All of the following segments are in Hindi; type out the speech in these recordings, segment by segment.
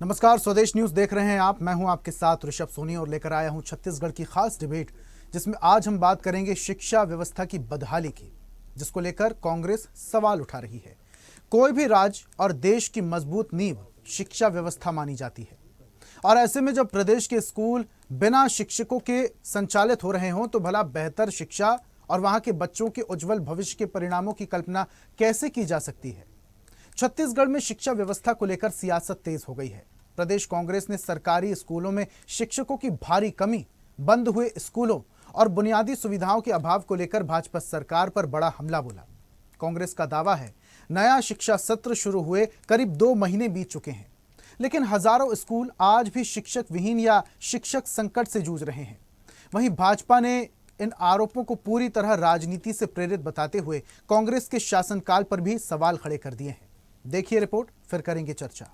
नमस्कार, स्वदेश न्यूज देख रहे हैं आप। मैं हूं आपके साथ ऋषभ सोनी और लेकर आया हूं छत्तीसगढ़ की खास डिबेट, जिसमें आज हम बात करेंगे शिक्षा व्यवस्था की बदहाली की, जिसको लेकर कांग्रेस सवाल उठा रही है। कोई भी राज्य और देश की मजबूत नींव शिक्षा व्यवस्था मानी जाती है, और ऐसे में जब प्रदेश के स्कूल बिना शिक्षकों के संचालित हो रहे हों तो भला बेहतर शिक्षा और वहां के बच्चों के उज्जवल भविष्य के परिणामों की कल्पना कैसे की जा सकती है। छत्तीसगढ़ में शिक्षा व्यवस्था को लेकर सियासत तेज हो गई है। प्रदेश कांग्रेस ने सरकारी स्कूलों में शिक्षकों की भारी कमी, बंद हुए स्कूलों और बुनियादी सुविधाओं के अभाव को लेकर भाजपा सरकार पर बड़ा हमला बोला। कांग्रेस का दावा है, नया शिक्षा सत्र शुरू हुए करीब 2 महीने बीत चुके हैं, लेकिन हजारों स्कूल आज भी शिक्षक विहीन या शिक्षक संकट से जूझ रहे हैं। वहीं भाजपा ने इन आरोपों को पूरी तरह राजनीति से प्रेरित बताते हुए कांग्रेस के शासनकाल पर भी सवाल खड़े कर दिए हैं। देखिए रिपोर्ट, फिर करेंगे चर्चा।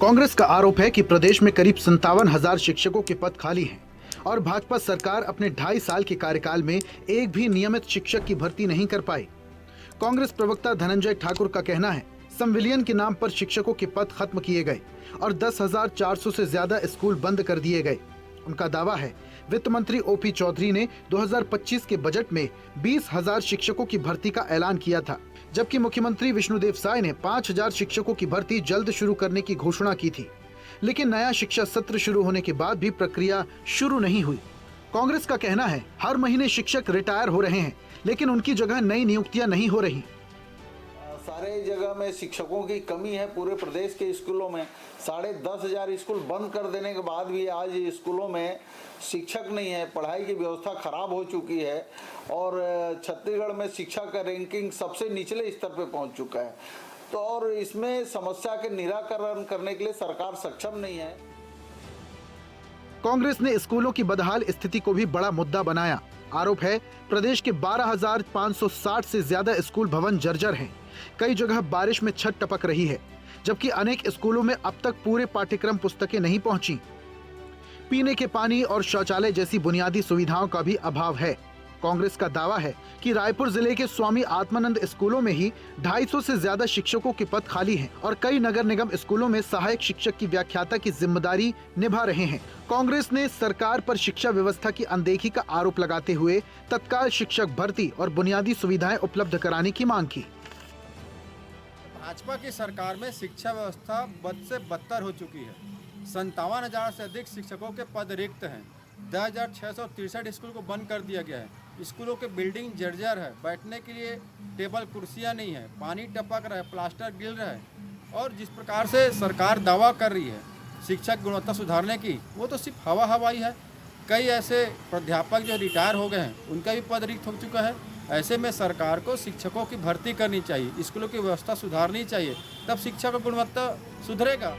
कांग्रेस का आरोप है कि प्रदेश में करीब 57,000 शिक्षकों के पद खाली हैं और भाजपा सरकार अपने 2.5 साल के कार्यकाल में एक भी नियमित शिक्षक की भर्ती नहीं कर पाई। कांग्रेस प्रवक्ता धनंजय ठाकुर का कहना है, संविलियन के नाम पर शिक्षकों के पद खत्म किए गए और 10,400 से ज्यादा स्कूल बंद कर दिए गए। उनका दावा है, वित्त मंत्री ओपी चौधरी ने 2025 के बजट में 20,000 शिक्षकों की भर्ती का ऐलान किया था, जबकि मुख्यमंत्री विष्णुदेव साय ने 5,000 शिक्षकों की भर्ती जल्द शुरू करने की घोषणा की थी। लेकिन नया शिक्षा सत्र शुरू होने के बाद भी प्रक्रिया शुरू नहीं हुई। कांग्रेस का कहना है, हर महीने शिक्षक रिटायर हो रहे हैं, लेकिन उनकी जगह नई नियुक्तियां नहीं हो रही। सारे जगह में शिक्षकों की कमी है। पूरे प्रदेश के स्कूलों में 10,500 स्कूल बंद कर देने के बाद भी आज स्कूलों में शिक्षक नहीं है। पढ़ाई की व्यवस्था खराब हो चुकी है और छत्तीसगढ़ में शिक्षा का रैंकिंग सबसे निचले स्तर पे पहुंच चुका है। तो और इसमें समस्या के निराकरण करने के लिए सरकार सक्षम नहीं है। कांग्रेस ने स्कूलों की बदहाल स्थिति को भी बड़ा मुद्दा बनाया। आरोप है, प्रदेश के 12,560 से ज्यादा स्कूल भवन जर्जर हैं। कई जगह बारिश में छत टपक रही है, जबकि अनेक स्कूलों में अब तक पूरे पाठ्यक्रम पुस्तकें नहीं पहुंची। पीने के पानी और शौचालय जैसी बुनियादी सुविधाओं का भी अभाव है। कांग्रेस का दावा है कि रायपुर जिले के स्वामी आत्मानंद स्कूलों में ही 250 से ज्यादा शिक्षकों के पद खाली हैं और कई नगर निगम स्कूलों में सहायक शिक्षक की व्याख्याता की जिम्मेदारी निभा रहे हैं। कांग्रेस ने सरकार पर शिक्षा व्यवस्था की अनदेखी का आरोप लगाते हुए तत्काल शिक्षक भर्ती और बुनियादी सुविधाएं उपलब्ध कराने की मांग की। भाजपा की सरकार में शिक्षा व्यवस्था बद से बदतर हो चुकी है। 57,000 से अधिक शिक्षकों के पद रिक्त हैं। 10,663 स्कूल को बंद कर दिया गया है। स्कूलों के बिल्डिंग जर्जर है, बैठने के लिए टेबल कुर्सियां नहीं है, पानी टपक रहा है, प्लास्टर गिर रहा है। और जिस प्रकार से सरकार दावा कर रही है शिक्षक गुणवत्ता सुधारने की, वो तो सिर्फ हवाई है। कई ऐसे प्राध्यापक जो रिटायर हो गए हैं, उनका भी पद रिक्त हो चुका है। ऐसे में सरकार को शिक्षकों की भर्ती करनी चाहिए, स्कूलों की व्यवस्था सुधारनी चाहिए, तब शिक्षा का गुणवत्ता सुधरेगा।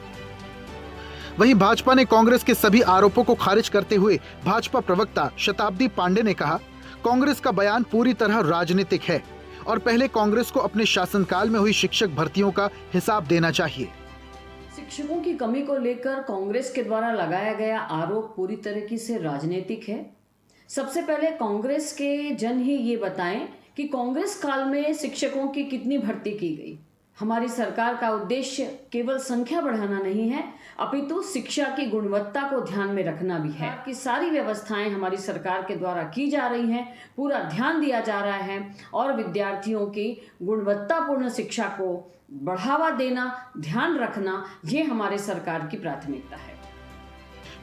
वहीं भाजपा ने कांग्रेस के सभी आरोपों को खारिज करते हुए भाजपा प्रवक्ता शताब्दी पांडे ने कहा, कांग्रेस का बयान पूरी तरह राजनीतिक है और पहले कांग्रेस को अपने शासनकाल में हुई शिक्षक भर्तियों का हिसाब देना चाहिए। शिक्षकों की कमी को लेकर कांग्रेस के द्वारा लगाया गया आरोप पूरी तरीके से राजनीतिक है। सबसे पहले कांग्रेस के जन ही ये बताएं कि कांग्रेस काल में शिक्षकों की कितनी भर्ती की गई। हमारी सरकार का उद्देश्य केवल संख्या बढ़ाना नहीं है, अपितु शिक्षा की गुणवत्ता को ध्यान में रखना भी है कि सारी व्यवस्थाएं हमारी सरकार के द्वारा की जा रही हैं, पूरा ध्यान दिया जा रहा है और विद्यार्थियों की गुणवत्तापूर्ण शिक्षा को बढ़ावा देना, ध्यान रखना, ये हमारे सरकार की प्राथमिकता है।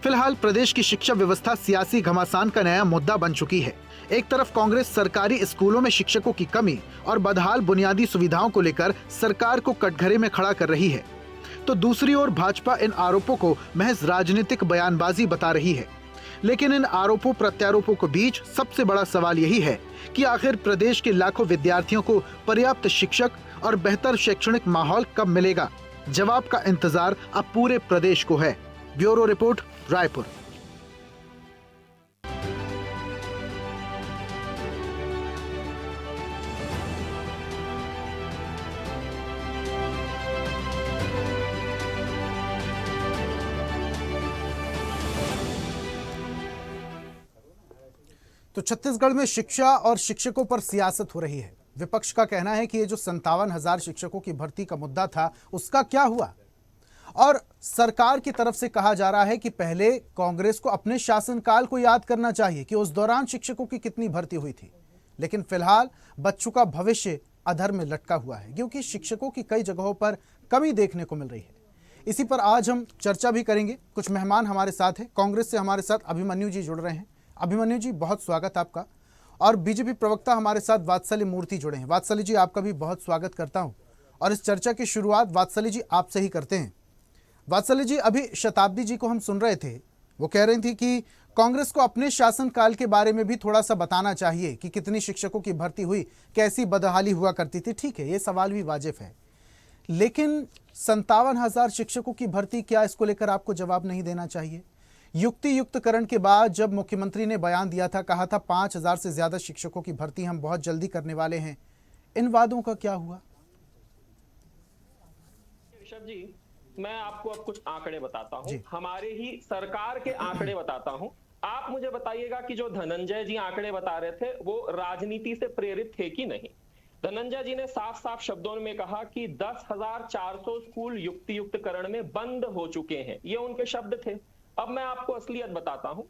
फिलहाल प्रदेश की शिक्षा व्यवस्था सियासी घमासान का नया मुद्दा बन चुकी है। एक तरफ कांग्रेस सरकारी स्कूलों में शिक्षकों की कमी और बदहाल बुनियादी सुविधाओं को लेकर सरकार को कटघरे में खड़ा कर रही है, तो दूसरी ओर भाजपा इन आरोपों को महज राजनीतिक बयानबाजी बता रही है। लेकिन इन आरोपों प्रत्यारोपों के बीच सबसे बड़ा सवाल यही है कि आखिर प्रदेश के लाखों विद्यार्थियों को पर्याप्त शिक्षक और बेहतर शैक्षणिक माहौल कब मिलेगा। जवाब का इंतजार अब पूरे प्रदेश को है। Bureau report, Raipur. तो छत्तीसगढ़ में शिक्षा और शिक्षकों पर सियासत हो रही है। विपक्ष का कहना है कि ये जो 57,000 शिक्षकों की भर्ती का मुद्दा था, उसका क्या हुआ? और सरकार की तरफ से कहा जा रहा है कि पहले कांग्रेस को अपने शासनकाल को याद करना चाहिए कि उस दौरान शिक्षकों की कितनी भर्ती हुई थी। लेकिन फिलहाल बच्चों का भविष्य अधर में लटका हुआ है, क्योंकि शिक्षकों की कई जगहों पर कमी देखने को मिल रही है। इसी पर आज हम चर्चा भी करेंगे। कुछ मेहमान हमारे साथ हैं। कांग्रेस से हमारे साथ अभिमन्यु जी जुड़ रहे हैं। अभिमन्यु जी, बहुत स्वागत आपका। और बीजेपी प्रवक्ता हमारे साथ वात्सल्य मूर्ति जुड़े हैं। वात्सल्य जी, आपका भी बहुत स्वागत करता हूं। और इस चर्चा की शुरुआत वात्सल्य जी आपसे ही करते हैं। वात्सल्य जी, अभी शताब्दी जी को हम सुन रहे थे, वो कह रही थी कि कांग्रेस को अपने शासनकाल के बारे में भी थोड़ा सा बताना चाहिए कि कितनी शिक्षकों की भर्ती हुई, कैसी बदहाली हुआ करती थी। ठीक है, ये सवाल भी वाजिब है, लेकिन 57,000 शिक्षकों की भर्ती, क्या इसको लेकर आपको जवाब नहीं देना चाहिए? युक्ति युक्तकरण के बाद जब मुख्यमंत्री ने बयान दिया था, कहा था 5,000 से ज्यादा शिक्षकों की भर्ती हम बहुत जल्दी करने वाले हैं, इन वादों का क्या हुआ? ऋषभ जी, मैं आपको अब कुछ आंकड़े बताता हूं, हमारे ही सरकार के आंकड़े बताता हूं। आप मुझे बताइएगा कि जो धनंजय जी आंकड़े बता रहे थे वो राजनीति से प्रेरित थे कि नहीं। धनंजय जी ने साफ साफ शब्दों में कहा कि 10,400 स्कूल युक्ति युक्तकरण में बंद हो चुके हैं, ये उनके शब्द थे। अब मैं आपको असलियत बताता हूं।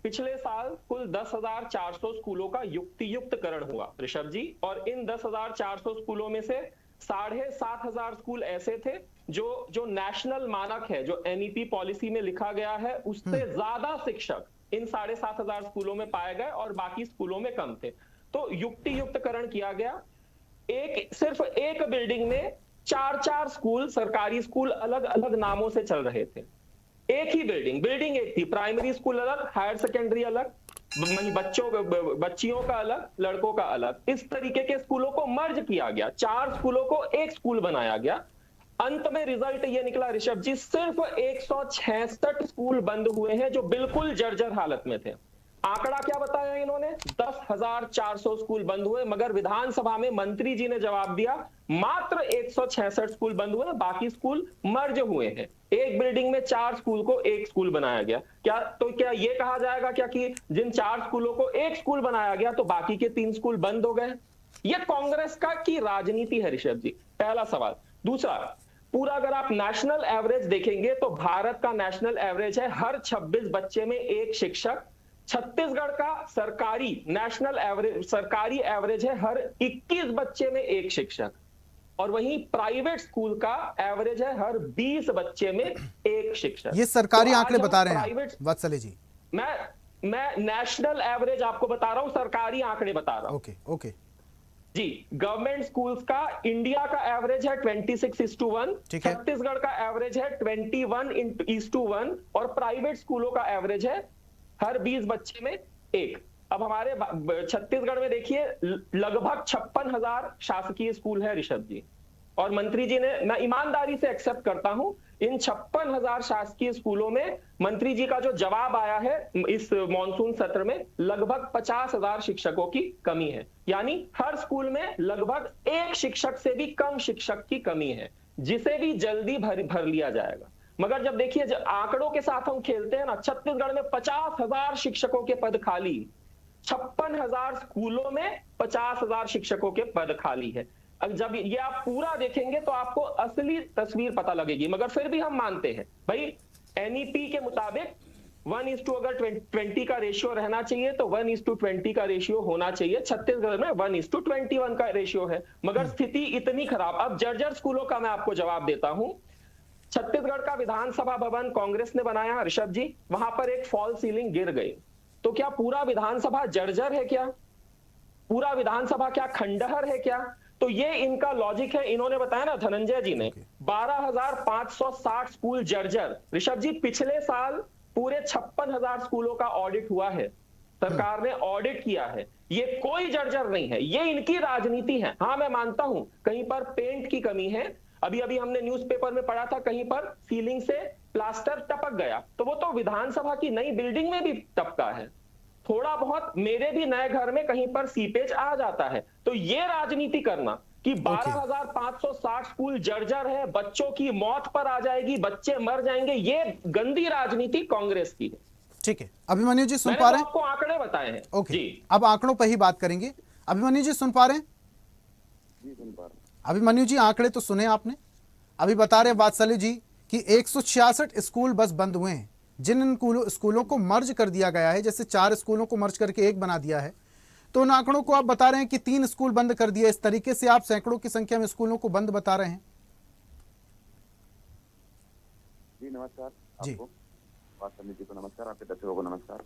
पिछले साल कुल 10,400 स्कूलों का युक्ति युक्तकरण हुआ ऋषभ जी, और इन 10,400 स्कूलों में से 7,500 स्कूल ऐसे थे जो नेशनल मानक है, जो एनईपी पॉलिसी में लिखा गया है, उससे ज्यादा शिक्षक इन 7,500 स्कूलों में पाए गए और बाकी स्कूलों में कम थे। तो युक्ति युक्तकरण किया गया। सिर्फ एक बिल्डिंग में 4-4 स्कूल, सरकारी स्कूल अलग अलग नामों से चल रहे थे। एक ही बिल्डिंग एक थी, प्राइमरी स्कूल अलग, हायर सेकेंडरी अलग, बच्चियों का अलग, लड़कों का अलग। इस तरीके के स्कूलों को मर्ज किया गया, 4 स्कूलों को एक स्कूल बनाया गया। अंत में रिजल्ट ये निकला ऋषभ जी, सिर्फ 166 स्कूल बंद हुए हैं जो बिल्कुल जर्जर हालत में थे। आंकड़ा क्या बताया इन्होंने? 10,400 स्कूल बंद हुए, मगर विधानसभा में मंत्री जी ने जवाब दिया मात्र 166 स्कूल बंद हुए, बाकी स्कूल मर्ज हुए हैं। एक बिल्डिंग में 4 स्कूल को एक स्कूल बनाया गया। क्या ये कहा जाएगा क्या कि जिन 4 स्कूलों को एक स्कूल बनाया गया तो बाकी के 3 स्कूल बंद हो गए? ये कांग्रेस का की राजनीति है ऋषभ जी, पहला सवाल। दूसरा, पूरा अगर आप नेशनल एवरेज देखेंगे तो भारत का नेशनल एवरेज है हर 26 बच्चे में एक शिक्षक। छत्तीसगढ़ का सरकारी एवरेज है हर 21 बच्चे में एक शिक्षक, और वहीं प्राइवेट स्कूल का एवरेज है हर 20 बच्चे में एक शिक्षक। ये सरकारी आंकड़े बता रहे हैं वात्सल्य जी। मैं नेशनल एवरेज आपको बता रहा हूं, सरकारी आंकड़े बता रहा हूं। ओके जी, गवर्नमेंट स्कूल्स का इंडिया का एवरेज है 26:1, छत्तीसगढ़ का एवरेज है 21:1, और प्राइवेट स्कूलों का एवरेज है हर 20 बच्चे में एक। अब हमारे छत्तीसगढ़ में देखिए लगभग 56,000 शासकीय स्कूल है ऋषभ जी, और मंत्री जी ने, मैं ईमानदारी से एक्सेप्ट करता हूं, इन 56,000 शासकीय स्कूलों में मंत्री जी का जो जवाब आया है इस मॉनसून सत्र में, लगभग 50,000 शिक्षकों की कमी है। यानी हर स्कूल में लगभग एक शिक्षक से भी कम शिक्षक की कमी है, जिसे भी जल्दी भर लिया जाएगा। मगर जब देखिए आंकड़ों के साथ हम खेलते हैं ना, छत्तीसगढ़ में 50,000 शिक्षकों के पद खाली, 56,000 स्कूलों में 50,000 शिक्षकों के पद खाली है। जब ये आप पूरा देखेंगे तो आपको असली तस्वीर पता लगेगी। मगर फिर भी हम मानते हैं भाई, एनईपी के मुताबिक 1:, अगर 20 का रेशियो रहना चाहिए तो 1:20 का रेशियो होना चाहिए। छत्तीसगढ़ में 1:21 का रेशियो है, मगर स्थिति इतनी खराब। अब जर्जर स्कूलों का मैं आपको जवाब देता हूं। छत्तीसगढ़ का विधानसभा भवन कांग्रेस ने बनाया ऋषभ जी, वहां पर एक फॉल सीलिंग गिर गई, तो क्या पूरा विधानसभा जर्जर है क्या? पूरा विधानसभा क्या खंडहर है क्या? तो ये इनका लॉजिक है। इन्होंने बताया ना, धनंजय जी ने, 12,560 स्कूल जर्जर। ऋषभ जी, पिछले साल पूरे 56,000 स्कूलों का ऑडिट हुआ है, सरकार ने ऑडिट किया है, ये कोई जर्जर नहीं है, ये इनकी राजनीति है। हाँ, मैं मानता हूं कहीं पर पेंट की कमी है, अभी हमने न्यूज़पेपर में पढ़ा था कहीं पर सीलिंग से प्लास्टर टपक गया, तो वो तो विधानसभा की नई बिल्डिंग में भी टपका है। थोड़ा बहुत मेरे भी नए घर में कहीं पर सीपेज आ जाता है। तो ये राजनीति करना कि 12,560 स्कूल जर्जर है, बच्चों की मौत पर आ जाएगी, बच्चे मर जाएंगे, ये गंदी राजनीति कांग्रेस की है। ठीक है, अभिमन्यु जी सुन मैंने पा तो रहे हैं? आपको आंकड़े बताए हैं। ओके, जी अब आंकड़ों पर ही बात करेंगे। अभिमन्यु जी सुन पा रहे हैं? जी सुन पा रहा हूँ। अभिमन्यु जी आंकड़े तो सुने आपने, अभी बता रहे वात्सल्य जी कि 166 स्कूल बस बंद हुए हैं। जिन स्कूलों को मर्ज कर दिया गया है, जैसे 4 स्कूलों को मर्ज करके एक बना दिया है, तो उन आंकड़ों को आप बता रहे हैं कि 3 स्कूल बंद कर दिए। इस तरीके से आप सैकड़ों की संख्या में स्कूलों को बंद बता रहे हैं। जी नमस्कार जी। आपको, वात्सल्य जी को नमस्कार, आपके दर्शकों को नमस्कार।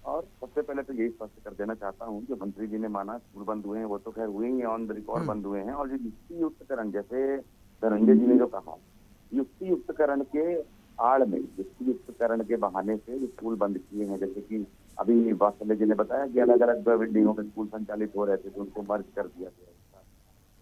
और सबसे पहले तो यही स्पष्ट कर देना चाहता हूँ, जो मंत्री जी ने माना स्कूल बंद हुए हैं, वो तो खैर हुए ही हैं, ऑन द रिकॉर्ड बंद हुए हैं। और जो युक्ति युक्तकरण, जैसे धनंजय जी ने जो कहा, युक्ति युक्तकरण के आड़ में, युक्ति युक्तकरण के बहाने से स्कूल बंद किए हैं। जैसे कि अभी वात्सल्य जी ने बताया कि अलग अलग बिल्डिंगों में स्कूल संचालित हो रहे थे, तो उनको मर्ज कर दिया गया।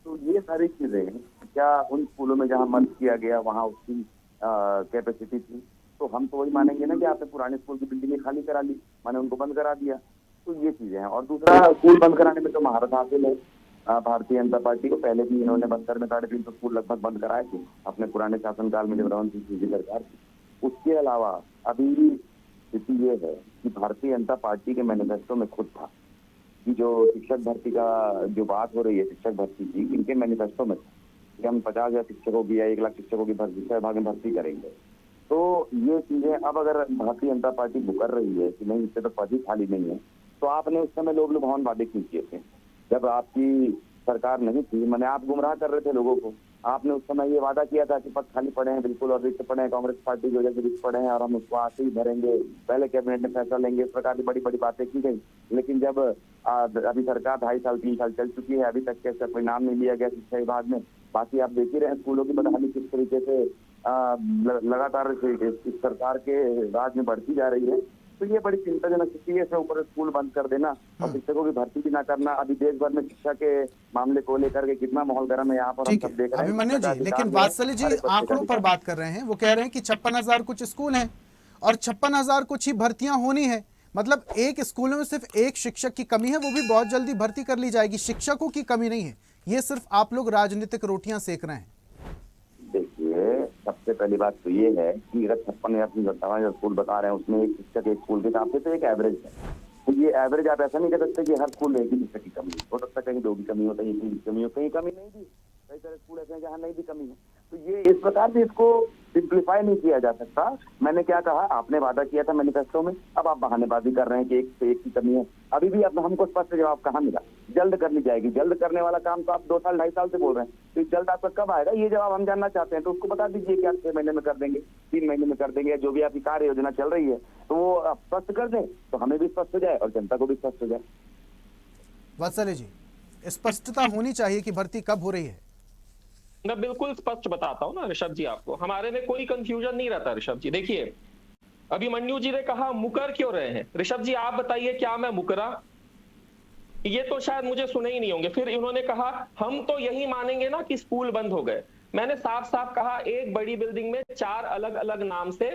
तो ये सारी चीजें, क्या उन स्कूलों में जहाँ मर्ज किया गया वहाँ उसकी कैपेसिटी थी? तो हम तो वही मानेंगे ना कि आपने पुराने स्कूल की बिल्डिंगें खाली करा ली, माने उनको बंद करा दिया। तो ये चीजें हैं। और दूसरा, स्कूल बंद कराने में तो महारत हासिल है भारतीय जनता पार्टी को। पहले भी इन्होंने 72 में 350 स्कूल लगभग बंद कराए थे अपने पुराने शासनकाल में, जब रमन सिंह की सरकार थी। उसके अलावा अभी स्थिति ये है कि भारतीय जनता पार्टी के मैनिफेस्टो में खुद था कि जो शिक्षक भर्ती का जो बात हो रही है, शिक्षक भर्ती की, इनके मैनिफेस्टो में कि हम 50,000 शिक्षकों की या 1 लाख शिक्षकों की शिक्षा विभाग में भर्ती करेंगे। तो ये चीजें अब अगर भारतीय जनता पार्टी मुकर रही है कि नहीं, इससे तो पद ही खाली नहीं है, तो आपने उस समय लोग लुभावन वादे क्यों किए थे जब आपकी सरकार नहीं थी? मैंने आप गुमराह कर रहे थे लोगों को। आपने उस समय ये वादा किया था कि पद खाली पड़े हैं बिल्कुल, और रिक्त पड़े हैं, कांग्रेस पार्टी की वजह से रिक्त पड़े हैं और हम उसको आते ही भरेंगे, पहले कैबिनेट में फैसला लेंगे। इस प्रकार की बड़ी बड़ी बातें की गई। लेकिन जब अभी सरकार 2.5 साल 3 साल चल चुकी है, अभी तक कैसे कोई नाम नहीं लिया गया शिक्षा विभाग में। बाकी आप देख ही रहे हैं स्कूलों की बदहाली किस तरीके से लगातार इस सरकार के राज में बढ़ती जा रही है। तो ये बड़ी चिंताजनक स्थिति है। इसके ऊपर स्कूल बंद कर देना और शिक्षकों की भर्ती भी ना करना। अभी देश भर में शिक्षा के मामले को लेकर के कितना माहौल गर्म है यहाँ पर, हम ठीक सब है देख रहे हैं। अभिमन्यु जी, लेकिन वात्सल्य जी आंकड़ों पर बात कर रहे हैं। वो कह रहे हैं कि 56,000 कुछ स्कूल हैं और 56,000 कुछ ही भर्तियां होनी है। मतलब एक स्कूल में सिर्फ एक शिक्षक की कमी है, वो भी बहुत जल्दी भर्ती कर ली जाएगी। शिक्षकों की कमी नहीं है, ये सिर्फ आप लोग राजनीतिक रोटियां सेक रहे हैं। देखिए, सबसे पहली बात तो ये है कि अगर 56 या 57 स्कूल बता रहे हैं, उसमें एक शिक्षक एक स्कूल के हिसाब से तो एक एवरेज है। तो ये एवरेज आप ऐसा नहीं कह सकते कि हर स्कूल में एक ही शिक्षक की कमी हो सकता है, कहीं 2 की कमी हो, कहीं 3 की कमी हो, कहीं कमी नहीं भी। कई सारे स्कूल ऐसे हैं जहाँ नहीं भी कमी है। तो ये इस प्रकार से इसको सिंप्लीफाई नहीं किया जा सकता। मैंने क्या कहा, आपने वादा किया था मैनिफेस्टो में, अब आप बहानेबाजी कर रहे हैं कि एक से एक की कमी है। अभी भी अब हमको स्पष्ट जवाब कहाँ मिला? जल्द कर ली जाएगी। जल्द करने वाला काम तो आप 2 साल 2.5 साल से बोल रहे हैं, तो जल्द आपका कब आएगा ये जवाब हम जानना चाहते हैं। तो उसको बता दीजिए कि आप 6 महीने में कर देंगे, 3 महीने में कर देंगे, जो भी आपकी कार्य योजना चल रही है तो वो आप स्पष्ट कर दें, तो हमें भी स्पष्ट हो जाए और जनता को भी स्पष्ट हो जाए। वात्सल्य जी, स्पष्टता होनी चाहिए कि भर्ती कब हो रही है। मैं बिल्कुल स्पष्ट बताता हूँ ना ऋषभ जी आपको, हमारे में कोई कंफ्यूजन नहीं रहता। ऋषभ जी देखिए, अभिमन्यु जी ने कहा मुकर क्यों रहे हैं। ऋषभ जी आप बताइए, क्या मैं मुकरा? ये तो शायद मुझे सुने ही नहीं होंगे। फिर इन्होंने कहा हम तो यही मानेंगे ना कि स्कूल बंद हो गए। मैंने साफ साफ कहा, एक बड़ी बिल्डिंग में 4 अलग अलग नाम से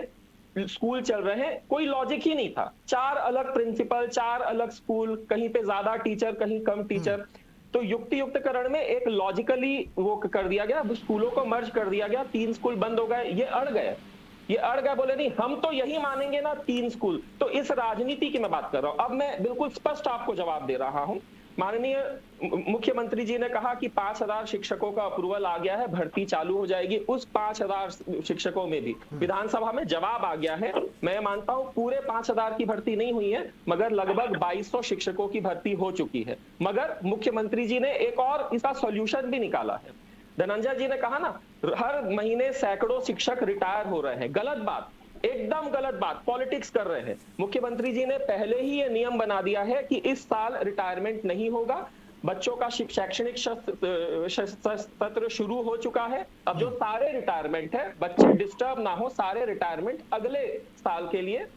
स्कूल चल रहे हैं, कोई लॉजिक ही नहीं था। 4 अलग प्रिंसिपल, 4 अलग स्कूल, कहीं पे ज्यादा टीचर, कहीं कम टीचर। तो युक्ति युक्तकरण में एक लॉजिकली वो कर दिया गया, स्कूलों को मर्ज कर दिया गया, 3 स्कूल बंद हो गए। ये अड़ गए, बोले नहीं हम तो यही मानेंगे ना 3 स्कूल। तो इस राजनीति की मैं बात कर रहा हूं। अब मैं बिल्कुल स्पष्ट आपको जवाब दे रहा हूं। माननीय मुख्यमंत्री जी ने कहा कि 5,000 शिक्षकों का अप्रूवल आ गया है, भर्ती चालू हो जाएगी। उस 5,000 शिक्षकों में भी विधानसभा में जवाब आ गया है। मैं मानता हूं पूरे 5,000 की भर्ती नहीं हुई है, मगर लगभग 2,200 शिक्षकों की भर्ती हो चुकी है। मगर मुख्यमंत्री जी ने एक और इसका सॉल्यूशन भी निकाला है। धनंजय जी ने कहा ना, हर महीने सैकड़ों शिक्षक रिटायर हो रहे हैं। गलत बात, एकदम गलत बात, पॉलिटिक्स कर रहे हैं। मुख्यमंत्री जी ने पहले ही ये नियम बना दिया है कि इस साल रिटायरमेंट नहीं होगा। बच्चों का शैक्षणिक सत्र शुरू हो चुका है। अब जो सारे रिटायरमेंट है, बच्चे डिस्टर्ब ना हो, सारे रिटायरमेंट अगले साल के लिए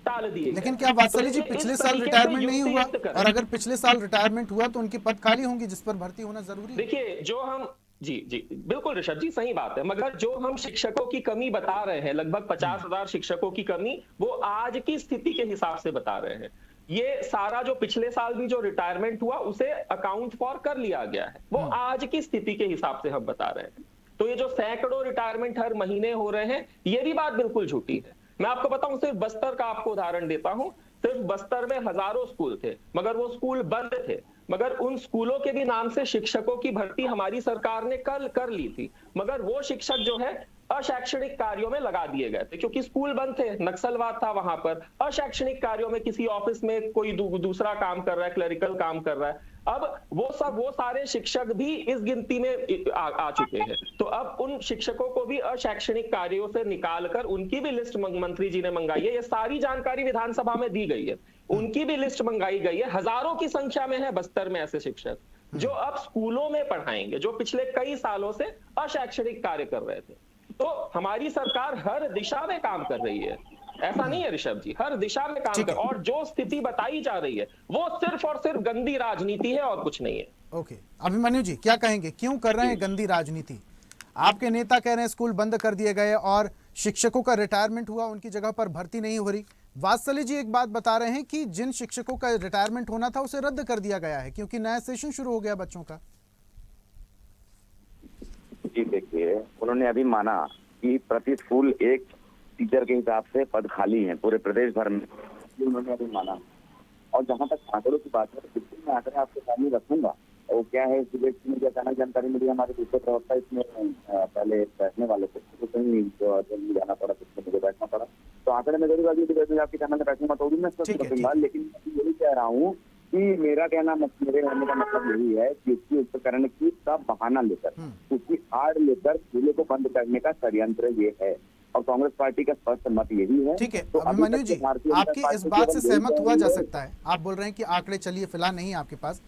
टाल दिए। लेकिन क्या वात्सल्य जी पिछले साल रिटायरमेंट नहीं हुआ? और अगर पिछले साल रिटायरमेंट हुआ तो उनके पद खाली होंगे, जिस पर भर्ती होना जरूरी है। देखिए, जो हम जी बिल्कुल ऋषभ जी सही बात है, मगर जो हम शिक्षकों की कमी बता रहे हैं, लगभग 50,000 शिक्षकों की कमी, वो आज की स्थिति के हिसाब से बता रहे हैं। ये सारा जो पिछले साल भी जो रिटायरमेंट हुआ उसे अकाउंट फॉर कर लिया गया है, वो आज की स्थिति के हिसाब से हम बता रहे हैं। तो ये जो सैकड़ों रिटायरमेंट हर महीने हो रहे हैं, ये भी बात बिल्कुल झूठी है। मैं आपको बताऊं, सिर्फ बस्तर का आपको उदाहरण देता हूं। सिर्फ बस्तर में हजारों स्कूल थे, मगर वो स्कूल बंद थे। मगर उन स्कूलों के भी नाम से शिक्षकों की भर्ती हमारी सरकार ने कल कर ली थी, मगर वो शिक्षक जो है अशैक्षणिक कार्यों में लगा दिए गए थे, क्योंकि स्कूल बंद थे, नक्सलवाद था वहां पर। अशैक्षणिक कार्यों में किसी ऑफिस में कोई दूसरा काम कर रहा है, क्लरिकल काम कर रहा है। अब वो सारे शिक्षक भी इस गिनती में आ चुके हैं। तो अब उन शिक्षकों को भी अशैक्षणिक कार्यों से निकालकर उनकी भी लिस्ट मंत्री जी ने मंगाई है। ये सारी जानकारी विधानसभा में दी गई है, उनकी भी लिस्ट मंगाई गई है। हजारों की संख्या में है बस्तर में ऐसे शिक्षक जो अब स्कूलों में पढ़ाएंगे, जो पिछले कई सालों से अशैक्षणिक कार्य कर रहे थे। तो हमारी सरकार हर दिशा में काम कर रही है, ऐसा नहीं है ऋषभ जी, हर दिशा में काम कर। और जो स्थिति बताई जा रही है वो सिर्फ और सिर्फ गंदी राजनीति है और कुछ नहीं है। ओके, अभिमन्यु जी क्या कहेंगे, क्यों कर रहे हैं गंदी राजनीति? आपके नेता कह रहे हैं स्कूल बंद कर दिए गए और शिक्षकों का रिटायरमेंट हुआ, उनकी जगह पर भर्ती नहीं हो रही। वात्सल्य जी एक बात बता रहे हैं कि जिन शिक्षकों का रिटायरमेंट होना था उसे रद्द कर दिया गया है क्योंकि नया सेशन शुरू हो गया बच्चों का। जी देखिए, उन्होंने अभी माना कि प्रति स्कूल एक टीचर के हिसाब से पद खाली हैं पूरे प्रदेश भर में, उन्होंने अभी माना। और जहां तक आंकड़ों की बात है तो बिल्कुल मैं आंकड़े आपके सामने रखूंगा। वो क्या है, मुझे अचानक जानकारी मिली, हमारे दूसरे प्रवक्ता इसमें पहले बैठने वाले थे तो कहीं जल्दी जाना पड़ा, तो मुझे बैठना पड़ा। तो आंकड़े में जरूर अभी आपके चैनल में बैठूंगा तो भी मैं रखूंगा। लेकिन यही कह रहा हूँ कि मेरे कहने का मतलब यही है कि उसकी उपकरण की का बहाना लेकर, उसकी आड़ लेकर स्कूलों को बंद करने का षड्यंत्र ये है और कांग्रेस पार्टी का स्पष्ट मत यही है। ठीक है, तो अभिमन्यु जी आपकी इस बात से सहमत हुआ जा सकता है। आप बोल रहे हैं कि आंकड़े चलिए फिलहाल नहीं है आपके पास,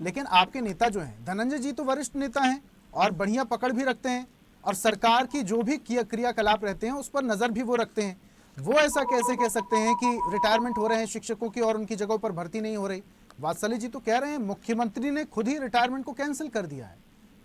लेकिन आपके नेता जो हैं धनंजय जी तो वरिष्ठ नेता हैं और बढ़िया पकड़ भी रखते हैं और सरकार की जो भी क्रियाकलाप रहते हैं उस पर नजर भी वो रखते हैं। वो ऐसा कैसे कह सकते हैं कि रिटायरमेंट हो रहे हैं शिक्षकों की और उनकी जगहों पर भर्ती नहीं हो रही? वात्सल्य जी तो कह रहे हैं मुख्यमंत्री ने खुद ही रिटायरमेंट को कैंसिल कर दिया है,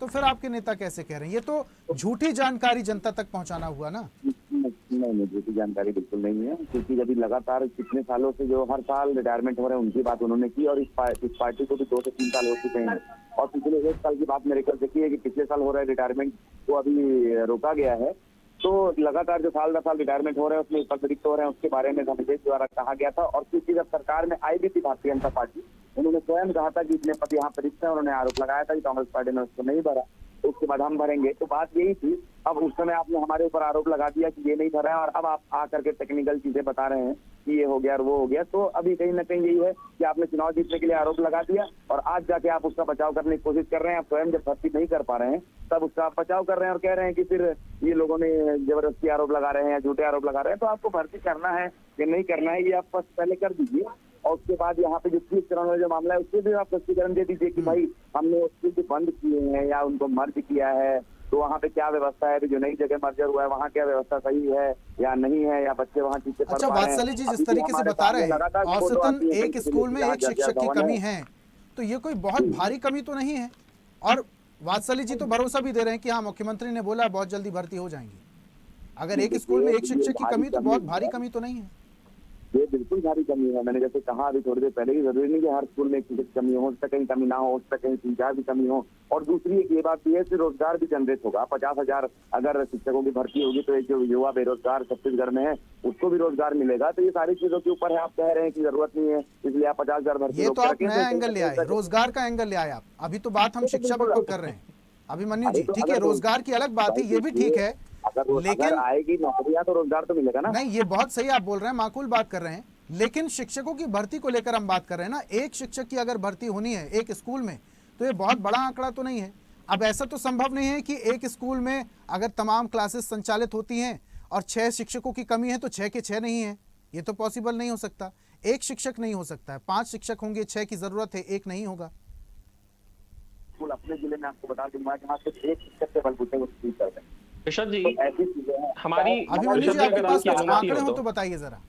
तो फिर आपके नेता कैसे कह रहे हैं? ये तो झूठी जानकारी जनता तक पहुंचाना हुआ ना। नहीं, झूठी जानकारी बिल्कुल नहीं है, क्योंकि जब लगातार कितने सालों से जो हर साल रिटायरमेंट हो रहे हैं उनकी बात उन्होंने की और इस पार्टी को भी 2 से 3 साल हो चुके हैं। और पिछले 1 साल की बात मेरे ख्याल से की है कि पिछले साल हो रहा है रिटायरमेंट को अभी रोका गया है। तो लगातार जो साल दर साल रिटायरमेंट हो रहे हैं उसमें अतिरिक्त हो रहे हैं, उसके बारे में धनंजय द्वारा कहा गया था। और क्योंकि जब सरकार में आई भी थी भारतीय जनता पार्टी, उन्होंने स्वयं कहा था कि इतने पद यहाँ पर रिक्त हैं, उन्होंने आरोप लगाया था कि कांग्रेस पार्टी ने उसको नहीं भरा, तो उसके बाद हम भरेंगे। तो बात यही थी। अब उस समय आपने हमारे ऊपर आरोप लगा दिया कि ये नहीं भरा है और अब आप आकर के टेक्निकल चीजें बता रहे हैं कि ये हो गया और वो हो गया। तो अभी कहीं ना कहीं यही है कि आपने चुनाव जीतने के लिए आरोप लगा दिया और आज जाके आप उसका बचाव करने की कोशिश कर रहे हैं। आप स्वयं जब भर्ती नहीं कर पा रहे हैं तब उसका बचाव कर रहे हैं और कह रहे हैं कि फिर ये लोगों ने जबरदस्ती आरोप लगा रहे हैं या झूठे आरोप लगा रहे हैं। तो आपको भर्ती करना है या नहीं करना है ये आप पहले कर दीजिए और उसके बाद यहाँ पे जो स्पष्टीकरण वाला जो मामला है उसके भी आप स्पष्टीकरण दे दीजिए कि भाई हमने उसको बंद किए हैं या उनको मर्ज किया है तो वहाँ पे क्या व्यवस्था है, जो नई जगह मर्जर हुआ है वहाँ क्या व्यवस्था सही है या नहीं है, या बच्चे वहाँ ठीक से पढ़ पा रहे हैं। वात्सल्य जी जिस तरीके से बता रहे हैं औसतन एक स्कूल में एक शिक्षक की कमी है, तो ये कोई बहुत भारी कमी तो नहीं है। और वात्सल्य जी तो भरोसा भी दे रहे हैं कि हाँ मुख्यमंत्री ने बोला बहुत जल्दी भर्ती हो जाएंगी। अगर एक स्कूल में एक शिक्षक की कमी तो बहुत भारी कमी तो नहीं है। ये बिल्कुल भारी कमी है। मैंने जैसे कहा अभी थोड़ी देर पहले ही, जरूरी नहीं कि हर स्कूल में एक शिक्षक की कमी हो, उस तक कहीं कमी ना हो, उस तक कहीं 3-4 की कमी हो। और दूसरी एक ये बात भी है कि रोजगार भी जनरेट होगा। 50,000 अगर शिक्षकों की भर्ती होगी तो एक जो युवा बेरोजगार छत्तीसगढ़ में है उसको भी रोजगार मिलेगा। तो ये सारी चीजों के ऊपर है। आप कह रहे हैं कि जरूरत नहीं है इसलिए आप 50,000 भर्ती, ये तो आप नया एंगल ले आए, रोजगार का एंगल ले आए आप। अभी तो बात हम शिक्षा पर कर रहे हैं अभिमन्यु जी। ठीक है, रोजगार की अलग बात है, ये भी ठीक है, लेकिन आएगी नौकरियां तो रोजगार तो मिलेगा ना। नहीं, ये बहुत सही आप बोल रहे हैं, माकूल बात कर रहे हैं, लेकिन शिक्षकों की भर्ती को लेकर हम बात कर रहे हैं ना। एक शिक्षक की अगर भर्ती होनी है एक स्कूल में तो ये बहुत बड़ा आंकड़ा तो नहीं है। अब ऐसा तो संभव नहीं है कि एक स्कूल में अगर तमाम क्लासेस संचालित होती हैं और 6 शिक्षकों की कमी है तो 6 के 6 नहीं है, ये तो पॉसिबल नहीं हो सकता। एक शिक्षक नहीं हो सकता है, 5 शिक्षक होंगे, 6 की जरूरत है, एक नहीं होगा। अपने जिले में आपको बता दूंगा जहाँ से एक शिक्षक से बलबूते को ठीक कर दें। ऋषभ जी तो ऐसी चीजें हैं हमारी अभिमन्यु जी आपके पास कुछ आंकड़े हो तो बताइए जरा।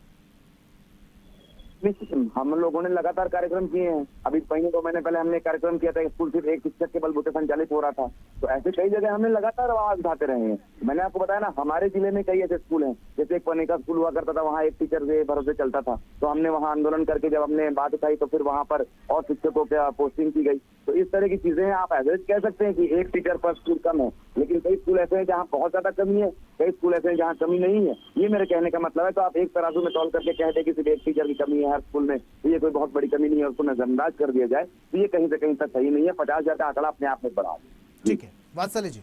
निश्चित हम लोगों ने लगातार कार्यक्रम किए हैं। अभी महीने 2 महीने पहले हमने कार्यक्रम किया था, स्कूल सिर्फ एक शिक्षक के बलबूते संचालित हो रहा था। तो ऐसे कई जगह हमने लगातार आवाज उठाते रहे हैं। मैंने आपको बताया ना, हमारे जिले में कई ऐसे स्कूल हैं, जैसे एक पनिका स्कूल हुआ करता था, वहाँ एक टीचर के भरोसे चलता था। तो हमने वहाँ आंदोलन करके जब हमने बात उठाई तो फिर वहाँ पर और शिक्षकों की पोस्टिंग की गई। तो इस तरह की चीजें हैं। आप एवरेज कह सकते हैं कि एक टीचर पर स्कूल कम है, लेकिन कई स्कूल ऐसे हैं जहाँ बहुत ज्यादा कमी है, कई स्कूल ऐसे हैं जहाँ कमी नहीं है। ये मेरे कहने का मतलब है। तो आप एक तराजू में तौल करके कह दे कि सिर्फ एक टीचर की कमी है हर स्कूल में, तो ये कोई बहुत बड़ी कमी नहीं है, उसको नजरअंदाज कर दिया जाए, तो ये कहीं से कहीं तक सही नहीं है। 50,000 का आंकड़ा अपने आप में बढ़ा। ठीक है, वात्सल्य जी।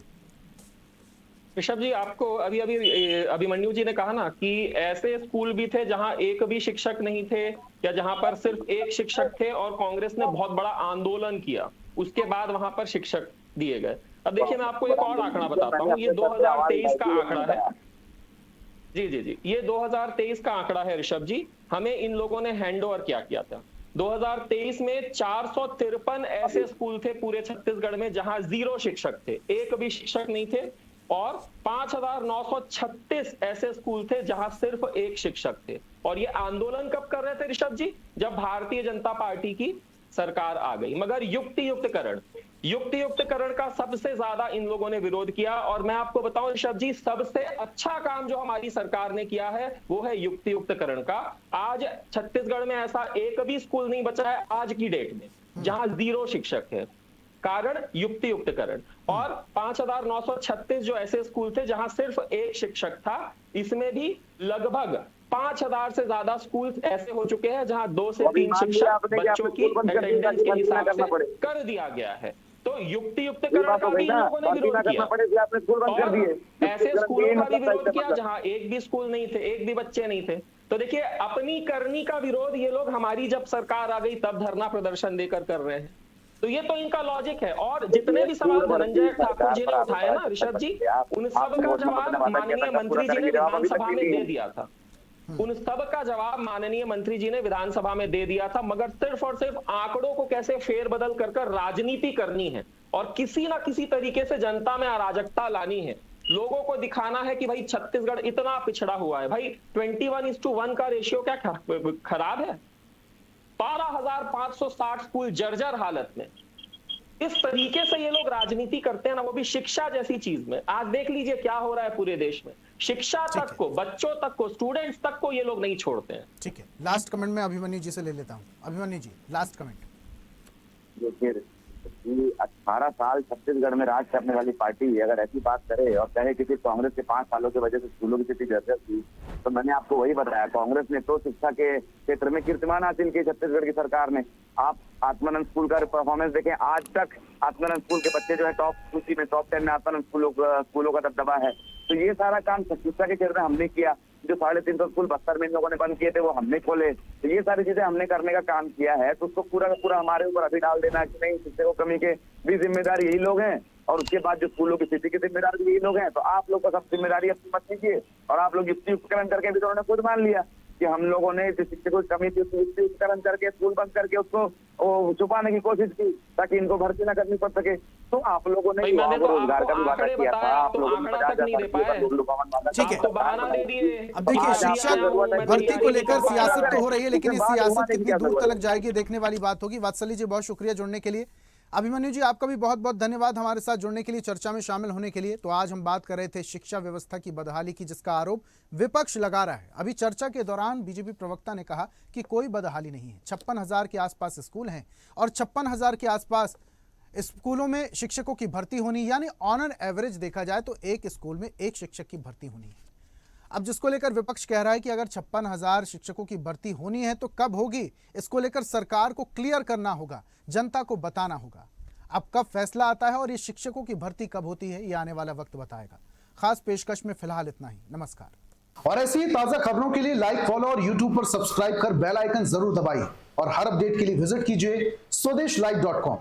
ऋषभ जी, आपको अभी अभिमन्यु जी ने कहा ना कि ऐसे स्कूल भी थे जहां एक भी शिक्षक नहीं थे, या जहां पर सिर्फ एक शिक्षक थे और कांग्रेस ने बहुत बड़ा आंदोलन किया, उसके बाद वहां पर शिक्षक दिए गए। अब देखिए, मैं आपको एक और आंकड़ा बताता हूँ। ये 2023 का आंकड़ा है। जी, ये 2023 का आंकड़ा है ऋषभ जी। हमें इन लोगों ने हैंड ओवर किया था। 2023 में 453 ऐसे स्कूल थे पूरे छत्तीसगढ़ में जहां 0 शिक्षक थे, एक भी शिक्षक नहीं थे, और 5,936 ऐसे स्कूल थे जहां सिर्फ एक शिक्षक थे। और ये आंदोलन कब कर रहे थे ऋषभ जी? जब भारतीय जनता पार्टी की सरकार आ गई। मगर युक्तियुक्तकरण का सबसे ज्यादा इन लोगों ने विरोध किया। और मैं आपको बताऊं ऋषभ जी, सबसे अच्छा काम जो हमारी सरकार ने किया है वो है युक्तियुक्तकरण का। आज छत्तीसगढ़ में ऐसा एक भी स्कूल नहीं बचा है आज की डेट में जहां 0 शिक्षक है। कारण युक्तियुक्तकरण। और 5,936 जो ऐसे स्कूल थे जहां सिर्फ एक शिक्षक था, इसमें भी लगभग 5,000 से ज्यादा स्कूल ऐसे हो चुके हैं जहां 2 से 3 शिक्षक बच्चों की अटेंडेंस के हिसाब से कर दिया गया है। तो युक्तियुक्तकरण का भी लोगों ने विरोध किया, और ऐसे स्कूलों का भी विरोध किया जहां एक भी स्कूल नहीं थे, एक भी बच्चे नहीं थे। तो देखिए, अपनी करनी का विरोध ये लोग हमारी जब सरकार आ गई तब धरना प्रदर्शन देकर कर रहे हैं। तो ये तो इनका लॉजिक है। और जितने भी सवाल धनंजय ठाकुर जी ने उठाए ना ऋषभ जी, उन सब का जवाब माननीय मंत्री जी ने विधानसभा में दे दिया था। उन सब का जवाब माननीय मंत्री जी ने विधानसभा में दे दिया था। मगर सिर्फ और सिर्फ आंकड़ों को कैसे फेरबदल कर राजनीति करनी है और किसी ना किसी तरीके से जनता में अराजकता लानी है। लोगों को दिखाना है कि भाई छत्तीसगढ़ इतना पिछड़ा हुआ है। भाई 21:1 का रेशियो क्या खराब है? 12,560 स्कूल जर्जर हालत में। इस तरीके से ये लोग राजनीति करते हैं ना, वो भी शिक्षा जैसी चीज में। आज देख लीजिए क्या हो रहा है पूरे देश में। शिक्षा तक को, बच्चों तक को, स्टूडेंट्स तक को ये लोग नहीं छोड़ते हैं। ठीक है, लास्ट कमेंट में अभिमन्यु जी से ले लेता हूँ। अभिमन्यु जी, लास्ट कमेंट। देखिए, 18 साल छत्तीसगढ़ में राज करने वाली पार्टी अगर ऐसी बात करे और कहे कि कांग्रेस के 5 सालों की वजह से स्कूलों की स्थिति जर्जर थी, तो मैंने आपको वही बताया, कांग्रेस ने तो शिक्षा के क्षेत्र में कीर्तिमान हासिल की छत्तीसगढ़ की सरकार ने। आप आत्मानंद स्कूल का परफॉर्मेंस देखें, आज तक आत्मानंद स्कूल के बच्चे जो है टॉप सूची में, टॉप 10 में आत्मानंद स्कूलों का दबदबा है। तो ये सारा काम शिक्षा के क्षेत्र में हमने किया। जो 350 स्कूल बस्तर में इन लोगों ने बंद किए थे वो हमने खोले। तो ये सारी चीजें हमने करने का काम किया है। तो उसको पूरा का पूरा हमारे ऊपर अभी डाल देना कि नहीं, शिक्षकों की कमी के भी जिम्मेदार यही लोग हैं, और उसके बाद जो स्कूलों की स्थिति के जिम्मेदार भी यही लोग हैं। तो आप लोग का सब जिम्मेदारी अपनी मत लीजिए। और आप लोग युक्तियुक्तकरण करके भी तो उन्होंने खुद मान लिया कि हम लोगों ने जो शिक्षकों की कमी थी उसको युक्तियुक्तकरण करके स्कूल बंद करके उसको छुपाने की कोशिश की ताकि इनको भर्ती न करनी पड़ सके। तो आप लोगों ने रोजगार का भी वादा किया था, आप लोगों ने 50,000 ठीक है। अब देखिए, शिक्षा भर्ती को लेकर सियासत तो हो रही है, लेकिन इस सियासत कितनी दूर तक जाएगी देखने वाली बात होगी। वात्सल्य जी, बहुत शुक्रिया जुड़ने के लिए। अभिमन्यु जी, आपका भी बहुत बहुत धन्यवाद हमारे साथ जुड़ने के लिए, चर्चा में शामिल होने के लिए। तो आज हम बात कर रहे थे शिक्षा व्यवस्था की बदहाली की, जिसका आरोप विपक्ष लगा रहा है। अभी चर्चा के दौरान बीजेपी प्रवक्ता ने कहा कि कोई बदहाली नहीं है। 56,000 के आसपास स्कूल हैं और 56,000 के आसपास स्कूलों में शिक्षकों की भर्ती होनी, यानी ऑन एवरेज देखा जाए तो एक स्कूल में एक शिक्षक की भर्ती होनी है। अब जिसको लेकर विपक्ष कह रहा है कि अगर 56,000 शिक्षकों की भर्ती होनी है तो कब होगी, इसको लेकर सरकार को क्लियर करना होगा, जनता को बताना होगा। अब कब फैसला आता है और ये शिक्षकों की भर्ती कब होती है, ये आने वाला वक्त बताएगा। खास पेशकश में फिलहाल इतना ही। नमस्कार। और ऐसी ही ताजा खबरों के लिए लाइक, फॉलो और यूट्यूब पर सब्सक्राइब कर बेल आइकन जरूर दबाइए। और हर अपडेट के लिए विजिट कीजिए स्वदेशलाइव.com।